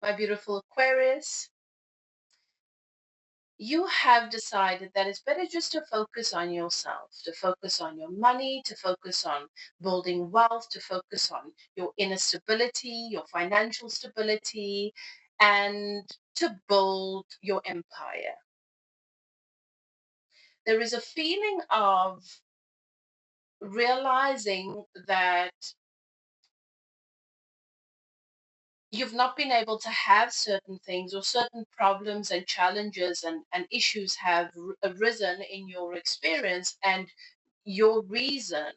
My beautiful Aquarius, you have decided that it's better just to focus on yourself, to focus on your money, to focus on building wealth, to focus on your inner stability, your financial stability, and to build your empire. There is a feeling of realizing that you've not been able to have certain things, or certain problems and challenges and issues have arisen in your experience, and your reason,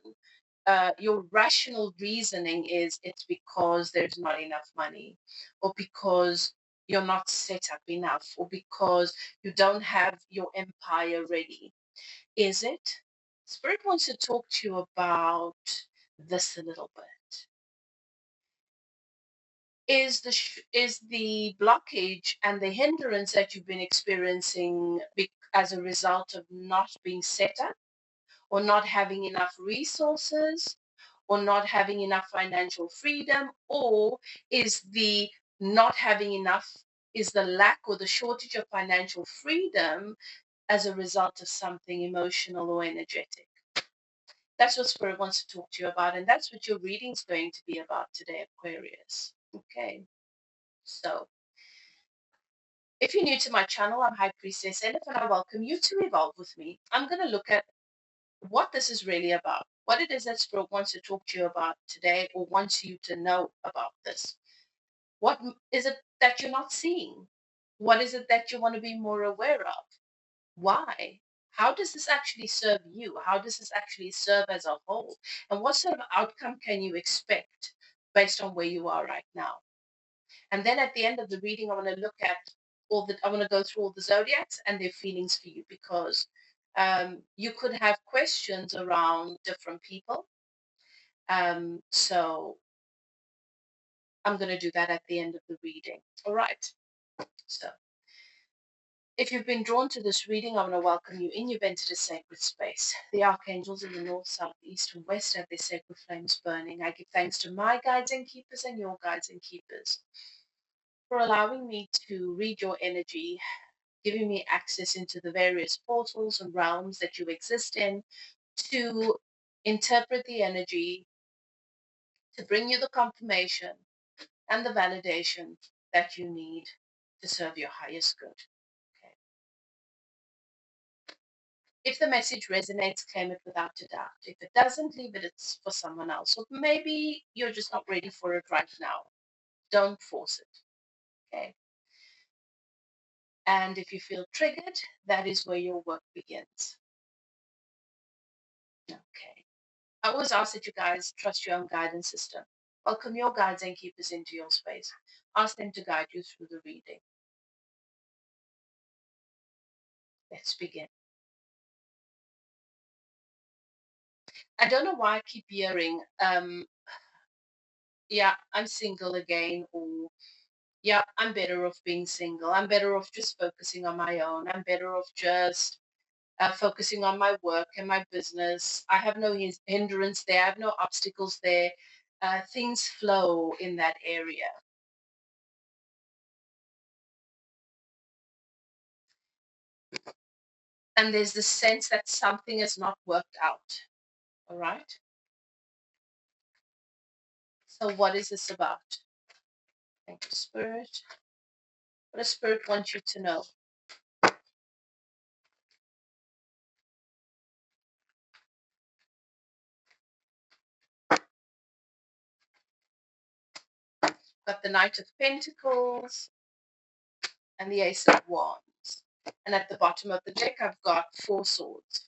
your rational reasoning is it's because there's not enough money, or because you're not set up enough, or because you don't have your empire ready. Is it? Spirit wants to talk to you about this a little bit. Is the blockage and the hindrance that you've been experiencing as a result of not being set up, or not having enough resources, or not having enough financial freedom, or is the not having enough, is the lack or the shortage of financial freedom as a result of something emotional or energetic? That's what Spirit wants to talk to you about, and that's what your reading's going to be about today, Aquarius. Okay, so if you're new to my channel, I'm High.priestesselif, and I welcome you to evolve with me. I'm going to look at what this is really about, what it is that Spirit wants to talk to you about today, or wants you to know about this. What is it that you're not seeing? What is it that you want to be more aware of? Why? How does this actually serve you? How does this actually serve as a whole? And what sort of outcome can you expect based on where you are right now? And then at the end of the reading, I want to look at I want to go through all the zodiacs and their feelings for you, because you could have questions around different people. So I'm going to do that at the end of the reading. All right. So if you've been drawn to this reading, I want to welcome you in. You've entered a sacred space. The archangels in the north, south, east, and west have their sacred flames burning. I give thanks to my guides and keepers and your guides and keepers for allowing me to read your energy, giving me access into the various portals and realms that you exist in, to interpret the energy, to bring you the confirmation and the validation that you need to serve your highest good. Okay. If the message resonates, claim it without a doubt. If it doesn't, leave it, it's for someone else. Or maybe you're just not ready for it right now. Don't force it. Okay. And if you feel triggered, that is where your work begins. Okay. I always ask that you guys trust your own guidance system. Welcome your guides and keepers into your space. Ask them to guide you through the reading. Let's begin. I don't know why I keep hearing, yeah, I'm single again, or yeah, I'm better off being single. I'm better off just focusing on my own. I'm better off just focusing on my work and my business. I have no hindrance there. I have no obstacles there. Things flow in that area. And there's the sense that something has not worked out. All right. So what is this about? Thank you, Spirit. What does Spirit want you to know? Got the Knight of Pentacles and the Ace of Wands. And at the bottom of the deck, I've got 4 swords.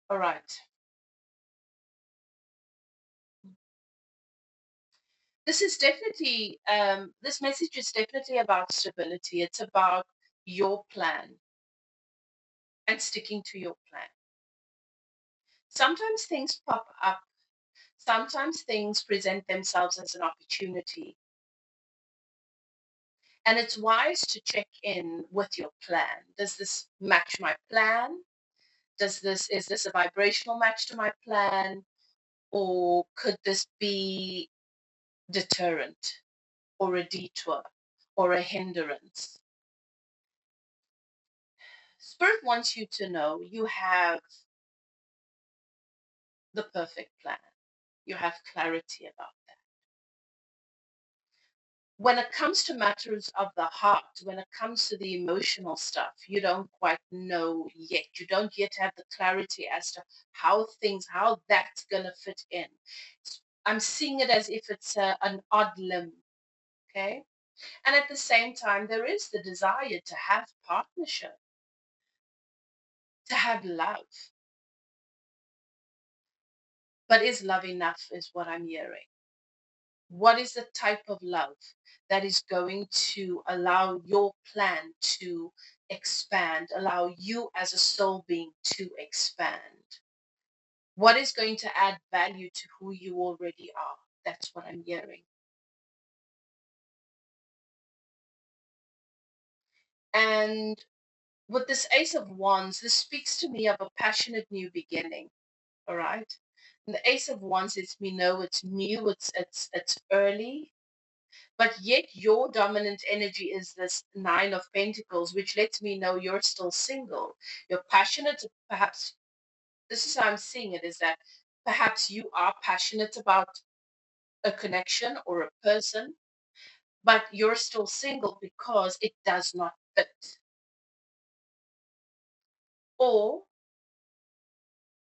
All right. This is definitely, this message is definitely about stability. It's about your plan and sticking to your plan. Sometimes things pop up. Sometimes things present themselves as an opportunity. And it's wise to check in with your plan. Does this match my plan? Is this a vibrational match to my plan? Or could this be deterrent or a detour or a hindrance. Spirit wants you to know you have the perfect plan. You have clarity about that. When it comes to matters of the heart, when it comes to the emotional stuff, you don't quite know yet. You don't yet have the clarity as to how that's going to fit in. I'm seeing it as if it's an odd limb, okay? And at the same time, there is the desire to have partnership, to have love. But is love enough, is what I'm hearing. What is the type of love that is going to allow your plan to expand, allow you as a soul being to expand? What is going to add value to who you already are? That's what I'm hearing. And with this Ace of Wands, this speaks to me of a passionate new beginning. All right. And the Ace of Wands lets me know it's new, it's early, but yet your dominant energy is this Nine of Pentacles, which lets me know you're still single. You're passionate, perhaps. This is how I'm seeing it, is that perhaps you are passionate about a connection or a person, but you're still single because it does not fit. Or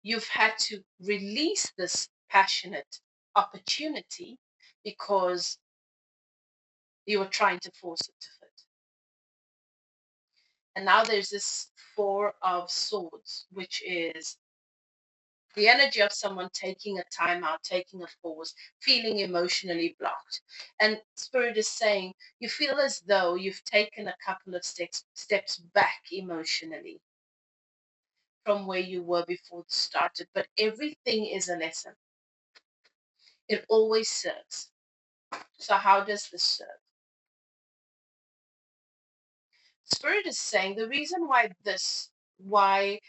you've had to release this passionate opportunity because you were trying to force it to fit. And now there's this Four of Swords, which is the energy of someone taking a time out, taking a pause, feeling emotionally blocked. And Spirit is saying you feel as though you've taken a couple of steps back emotionally from where you were before it started. But everything is a lesson. It always serves. So how does this serve? Spirit is saying the reason why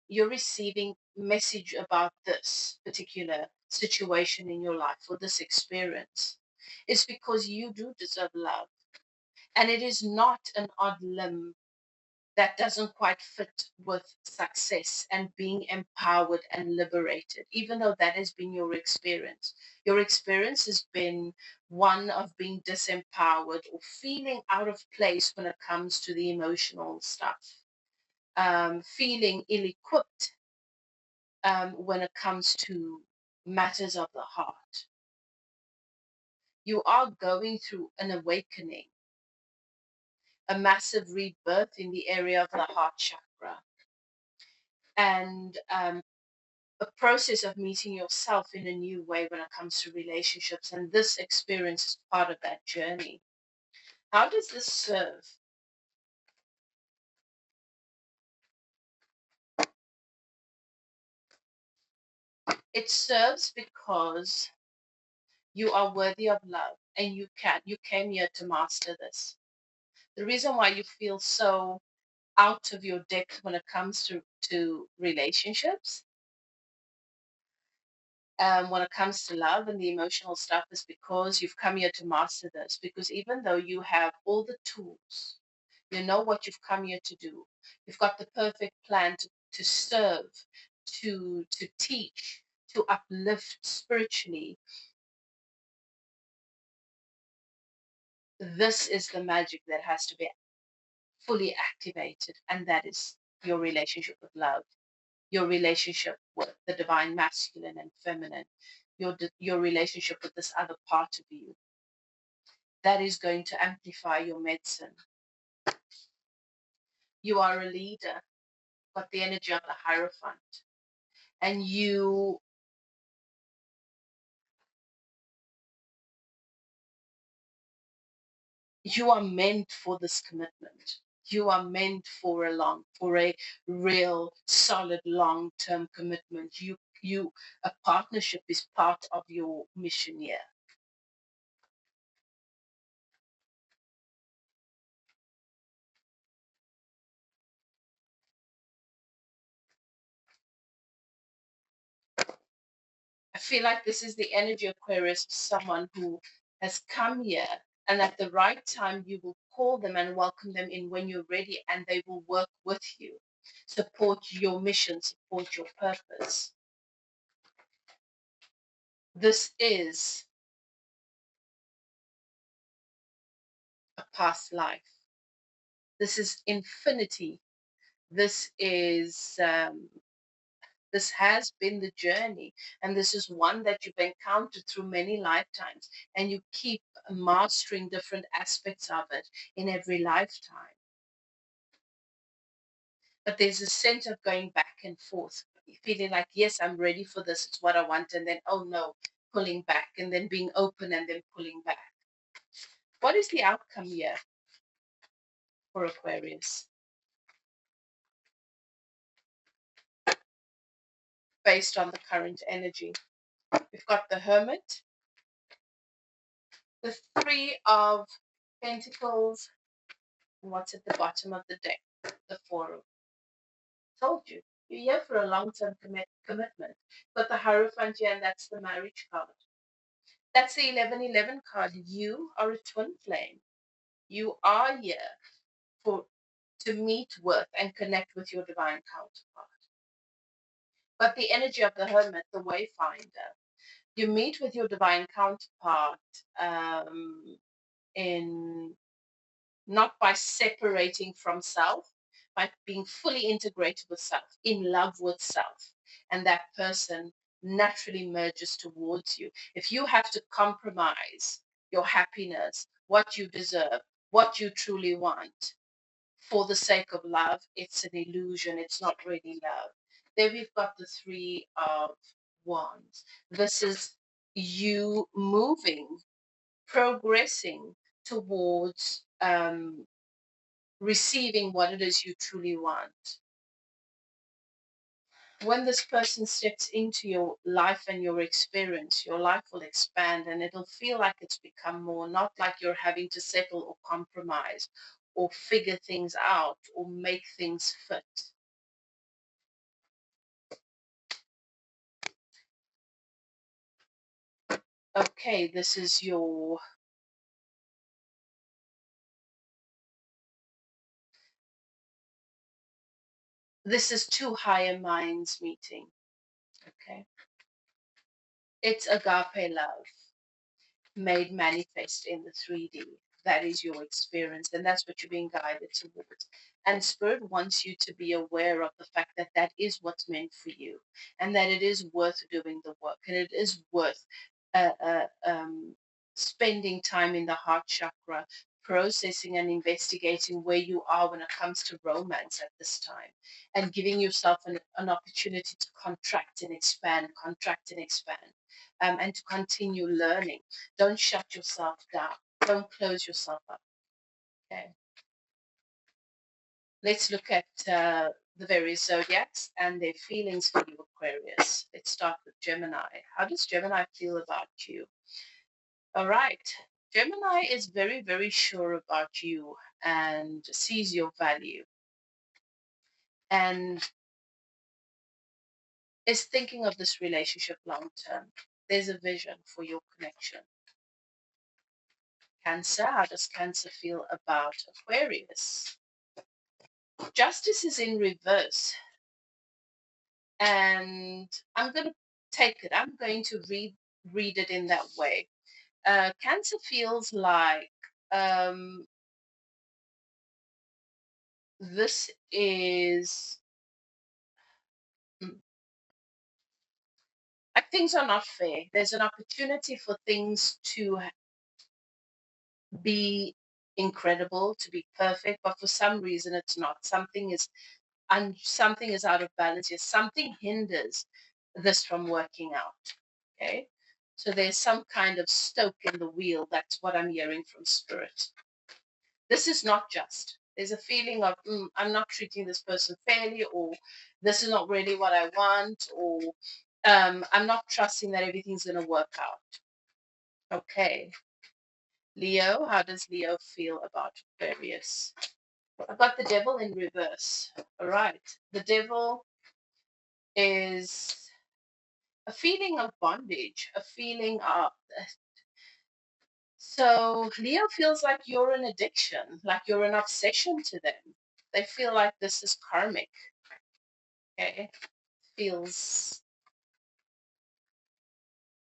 you're receiving message about this particular situation in your life or this experience is because you do deserve love. And it is not an odd limb that doesn't quite fit with success and being empowered and liberated, even though that has been your experience. Your experience has been one of being disempowered or feeling out of place when it comes to the emotional stuff, feeling ill equipped when it comes to matters of the heart. You are going through an awakening, a massive rebirth in the area of the heart chakra, and a process of meeting yourself in a new way when it comes to relationships. And this experience is part of that journey. How does this serve? It serves because you are worthy of love and you came here to master this. The reason why you feel so out of your depth when it comes to relationships, when it comes to love and the emotional stuff, is because you've come here to master this. Because even though you have all the tools, you know what you've come here to do, you've got the perfect plan to serve, to teach, to uplift spiritually. This is the magic that has to be fully activated, and that is your relationship with love, your relationship with the divine masculine and feminine, your relationship with this other part of you. That is going to amplify your medicine. You are a leader, but the energy of the Hierophant, and you are meant for this commitment. You are meant for a real solid long term commitment. A partnership is part of your mission here. I feel like this is the energy of Aquarius, someone who has come here, and at the right time you will call them and welcome them in when you're ready, and they will work with you, support your mission, support your purpose. This is a past life. This is infinity. This is this has been the journey, and this is one that you've encountered through many lifetimes, and you keep mastering different aspects of it in every lifetime. But there's a sense of going back and forth, feeling like, yes, I'm ready for this, it's what I want, and then, oh no, pulling back, and then being open, and then pulling back. What is the outcome here for Aquarius? Based on the current energy, we've got the Hermit, the Three of Pentacles, and what's at the bottom of the deck? The Four of. Told you, you're here for a long-term commitment. But the Hierophant here, and that's the marriage card. That's the 1111 card. You are a twin flame. You are here to meet with and connect with your divine counterpart. But the energy of the Hermit, the Wayfinder, you meet with your divine counterpart in not by separating from self, by being fully integrated with self, in love with self. And that person naturally merges towards you. If you have to compromise your happiness, what you deserve, what you truly want, for the sake of love, it's an illusion. It's not really love. Then we've got the Three of Wands. This is you moving, progressing towards receiving what it is you truly want. When this person steps into your life and your experience, your life will expand, and it'll feel like it's become more, not like you're having to settle or compromise or figure things out or make things fit. Okay, this is two higher minds meeting. Okay. It's agape love made manifest in the 3D. That is your experience, and that's what you're being guided towards. And Spirit wants you to be aware of the fact that that is what's meant for you, and that it is worth doing the work, and it is worth uh, uh, um, spending time in the heart chakra, processing and investigating where you are when it comes to romance at this time, and giving yourself an opportunity to contract and expand, and to continue learning. Don't shut yourself down. Don't close yourself up. Okay. Let's look at the various zodiacs and their feelings for you, Aquarius. Let's start with Gemini. How does Gemini feel about you? All right. Gemini is very, very sure about you and sees your value and is thinking of this relationship long term. There's a vision for your connection. Cancer, how does Cancer feel about Aquarius? Justice is in reverse. And I'm going to take it. I'm going to read it in that way. Cancer feels like this is like things are not fair. There's an opportunity for things to be incredible, to be perfect, but for some reason it's not. Something is out of balance. Yes, something hinders this from working out. Okay. So there's some kind of stoke in the wheel. That's what I'm hearing from Spirit. This is not just. There's a feeling of, I'm not treating this person fairly, or this is not really what I want, or I'm not trusting that everything's going to work out. Okay. Leo, how does Leo feel about Aquarius? I've got the Devil in reverse. All right. The Devil is a feeling of bondage, a feeling of. So Leo feels like you're an addiction, like you're an obsession to them. They feel like this is karmic. Okay, feels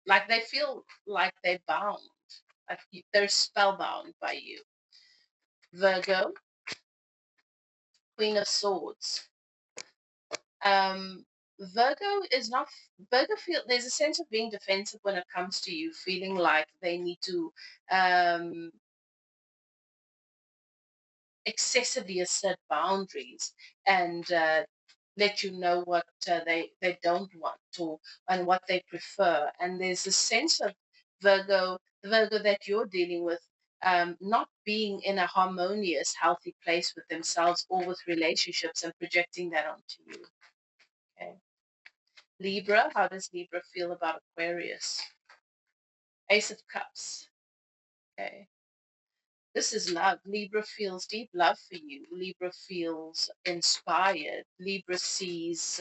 like they feel like they're bound, like they're spellbound by you. Virgo, Queen of Swords. Virgo is not. Virgo feel there's a sense of being defensive when it comes to you, feeling like they need to um, excessively assert boundaries and let you know what they don't want or and what they prefer. And there's a sense of the Virgo that you're dealing with, not being in a harmonious, healthy place with themselves or with relationships and projecting that onto you. Okay. Libra, how does Libra feel about Aquarius? Ace of Cups. Okay. This is love. Libra feels deep love for you. Libra feels inspired. Libra sees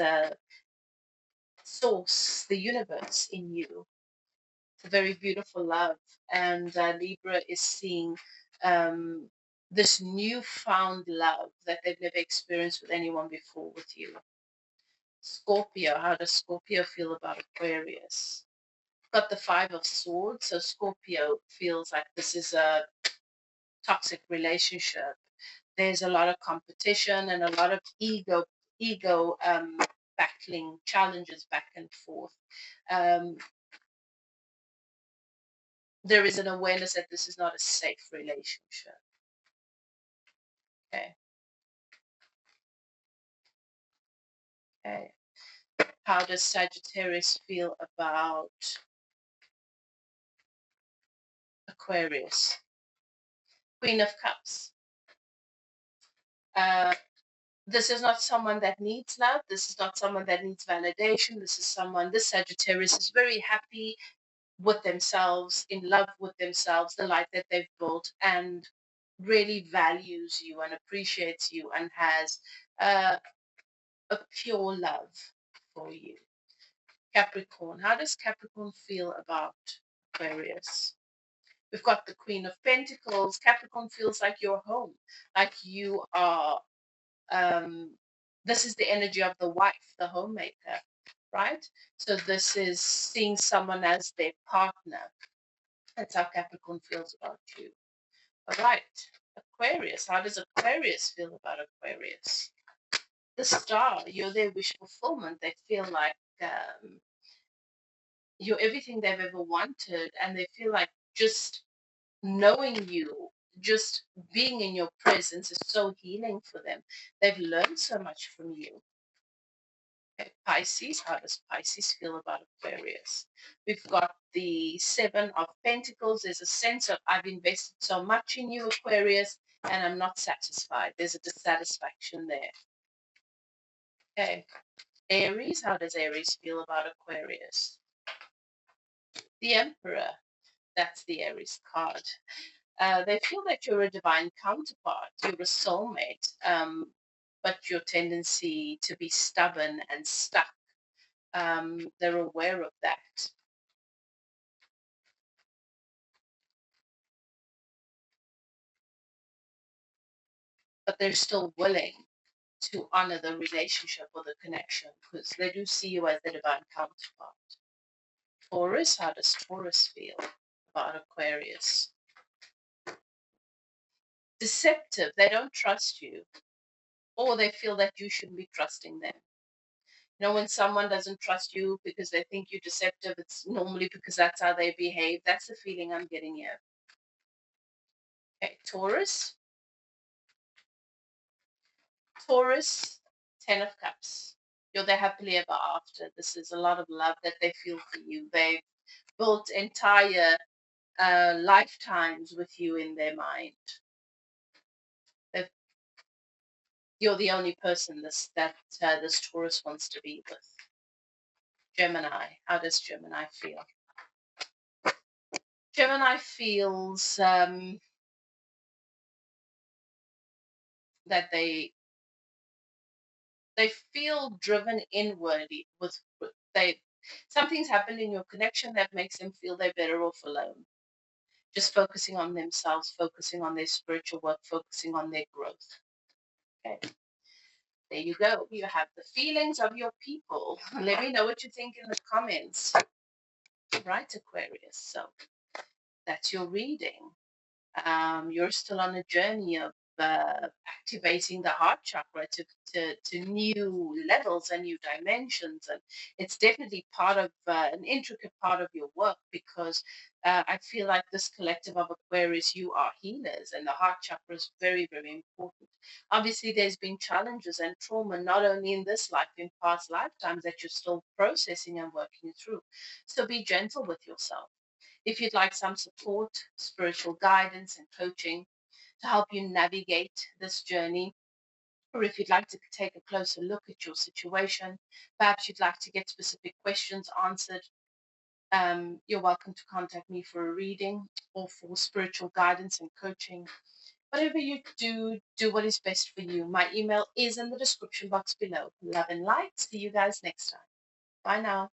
source, the universe in you. It's a very beautiful love. And Libra is seeing um, this newfound love that they've never experienced with anyone before with you. Scorpio, how does Scorpio feel about Aquarius? Got the Five of Swords. So Scorpio feels like this is a toxic relationship. There's a lot of competition and a lot of ego battling, challenges back and forth. Um, there is an awareness that this is not a safe relationship. Okay. Okay. How does Sagittarius feel about Aquarius? Queen of Cups. Uh, this is not someone that needs love. This is not someone that needs validation. This Sagittarius is very happy with themselves, in love with themselves, the life that they've built, and really values you and appreciates you and has uh, a pure love for you. Capricorn, how does Capricorn feel about Aquarius? We've got the Queen of Pentacles. Capricorn feels like you're home, like you are. This is the energy of the wife, the homemaker, right? So this is seeing someone as their partner. That's how Capricorn feels about you. All right. Aquarius. How does Aquarius feel about Aquarius? The star. You're their wish fulfillment. They feel like you're everything they've ever wanted, and they feel like just knowing you, just being in your presence is so healing for them. They've learned so much from you. Okay, Pisces, how does Pisces feel about Aquarius? We've got the Seven of Pentacles. There's a sense of I've invested so much in you, Aquarius, and I'm not satisfied. There's a dissatisfaction there. Okay, Aries, how does Aries feel about Aquarius? The Emperor, that's the Aries card. They feel that you're a divine counterpart, you're a soulmate, but your tendency to be stubborn and stuck, they're aware of that. But they're still willing to honor the relationship or the connection because they do see you as the divine counterpart. Taurus, how does Taurus feel about Aquarius? Deceptive, they don't trust you, or they feel that you shouldn't be trusting them. You know, when someone doesn't trust you because they think you're deceptive, it's normally because that's how they behave. That's the feeling I'm getting here. Okay, Taurus. Taurus, Ten of Cups. You're the happily ever after. This is a lot of love that they feel for you. They've built entire lifetimes with you in their mind. They've, you're the only person this Taurus wants to be with. Gemini. How does Gemini feel? Gemini feels that they feel driven inwardly with they Something's happened in your connection that makes them feel they're better off alone. Just focusing on themselves, focusing on their spiritual work, focusing on their growth. Okay. There you go. You have the feelings of your people. Let me know what you think in the comments. Right, Aquarius. So that's your reading. You're still on a journey of activating the heart chakra to new levels and new dimensions. And it's definitely part of an intricate part of your work because I feel like this collective of Aquarius, you are healers, and the heart chakra is very, very important. Obviously, there's been challenges and trauma, not only in this life, in past lifetimes that you're still processing and working through. So be gentle with yourself. If you'd like some support, spiritual guidance, and coaching to help you navigate this journey, or if you'd like to take a closer look at your situation, perhaps you'd like to get specific questions answered, you're welcome to contact me for a reading or for spiritual guidance and coaching. Whatever you do, do what is best for you. My email is in the description box below. Love and light. See you guys next time. Bye now.